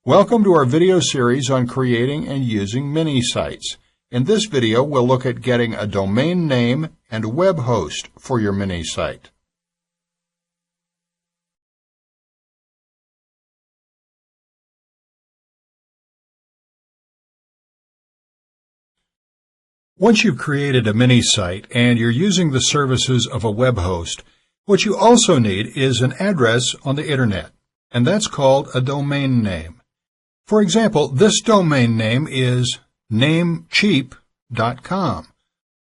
Welcome to our video series on creating and using mini-sites. In this video, we'll look at getting a domain name and web host for your mini-site. Once you've created a mini-site and you're using the services of a web host, what you also need is an address on the Internet, and that's called a domain name. For example, this domain name is namecheap.com.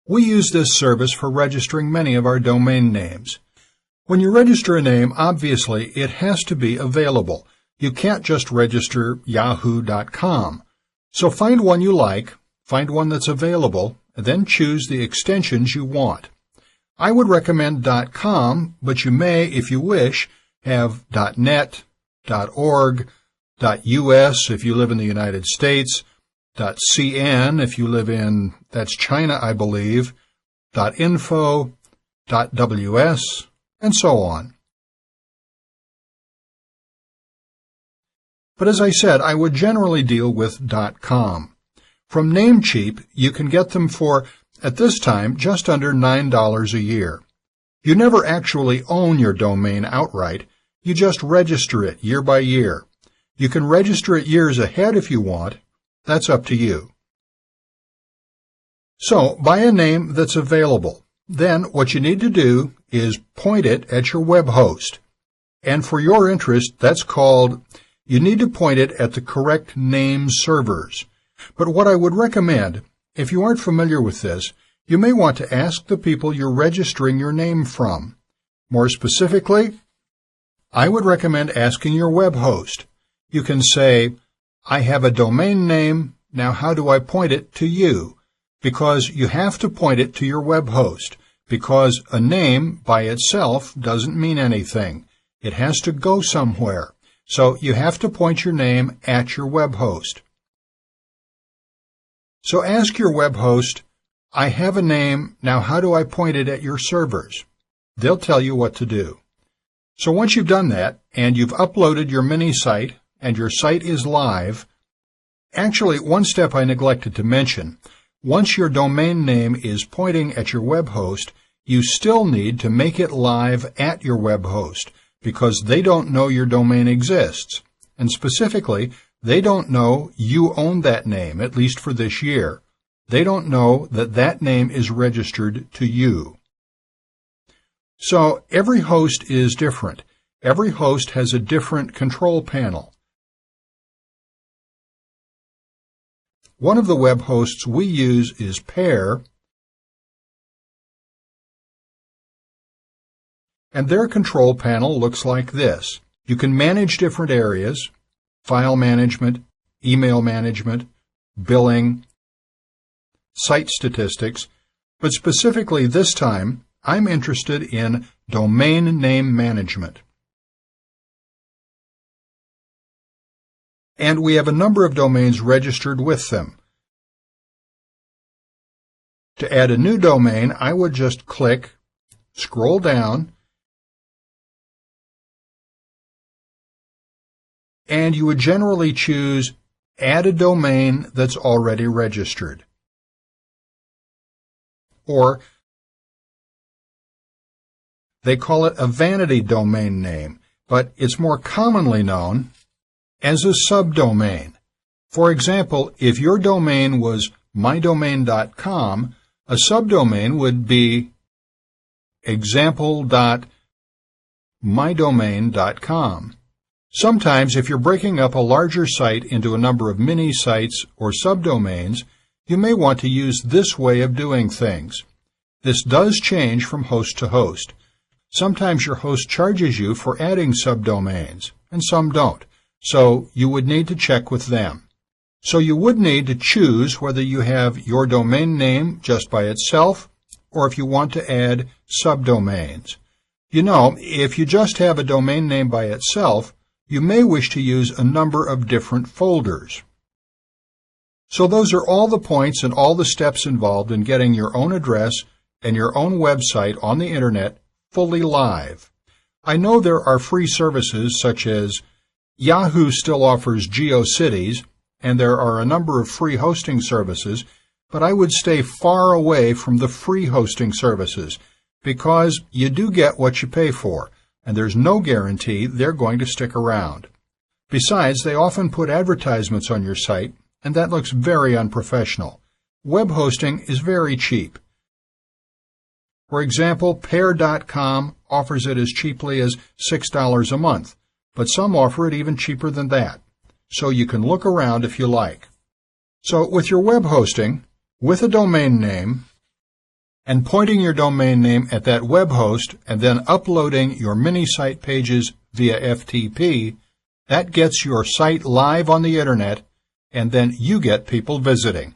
We use this service for registering many of our domain names. When you register a name, obviously it has to be available. You can't just register yahoo.com. So find one you like, find one that's available, and then choose the extensions you want. I would recommend .com, but you may, if you wish, have .net, .org, .us if you live in the United States, .cn if you live in, that's China, I believe, .info, .ws, and so on. But as I said, I would generally deal with .com. From Namecheap, you can get them for, at this time, just under $9 a year. You never actually own your domain outright. You just register it year by year. You can register it years ahead if you want. That's up to you. So, buy a name that's available. Then what you need to do is point it at your web host. And for your interest, that's called, you need to point it at the correct name servers. But what I would recommend, if you aren't familiar with this, you may want to ask the people you're registering your name from. More specifically, I would recommend asking your web host. You can say, I have a domain name, now how do I point it to you? Because you have to point it to your web host, because a name by itself doesn't mean anything. It has to go somewhere. So you have to point your name at your web host. So ask your web host, I have a name, now how do I point it at your servers? They'll tell you what to do. So once you've done that, and you've uploaded your mini-site, and your site is live, actually, one step I neglected to mention, once your domain name is pointing at your web host, you still need to make it live at your web host, because they don't know your domain exists. And specifically, they don't know you own that name, at least for this year. They don't know that that name is registered to you. So every host is different. Every host has a different control panel. One of the web hosts we use is Pair, and their control panel looks like this. You can manage different areas: file management, email management, billing, site statistics, but specifically this time, I'm interested in domain name management. And we have a number of domains registered with them. To add a new domain, I would just click, scroll down, and you would generally choose Add a domain that's already registered. Or they call it a vanity domain name, but it's more commonly known as a subdomain. For example, if your domain was mydomain.com, a subdomain would be example.mydomain.com. Sometimes, if you're breaking up a larger site into a number of mini-sites or subdomains, you may want to use this way of doing things. This does change from host to host. Sometimes your host charges you for adding subdomains, and some don't. So you would need to check with them. So you would need to choose whether you have your domain name just by itself or if you want to add subdomains. You know, if you just have a domain name by itself, you may wish to use a number of different folders. So those are all the points and all the steps involved in getting your own address and your own website on the Internet fully live. I know there are free services such as Yahoo still offers GeoCities, and there are a number of free hosting services, but I would stay far away from the free hosting services because you do get what you pay for, and there's no guarantee they're going to stick around. Besides, they often put advertisements on your site, and that looks very unprofessional. Web hosting is very cheap. For example, Pair.com offers it as cheaply as $6 a month, but some offer it even cheaper than that. So you can look around if you like. So with your web hosting, with a domain name, and pointing your domain name at that web host and then uploading your Minisite pages via FTP, that gets your site live on the Internet, and then you get people visiting.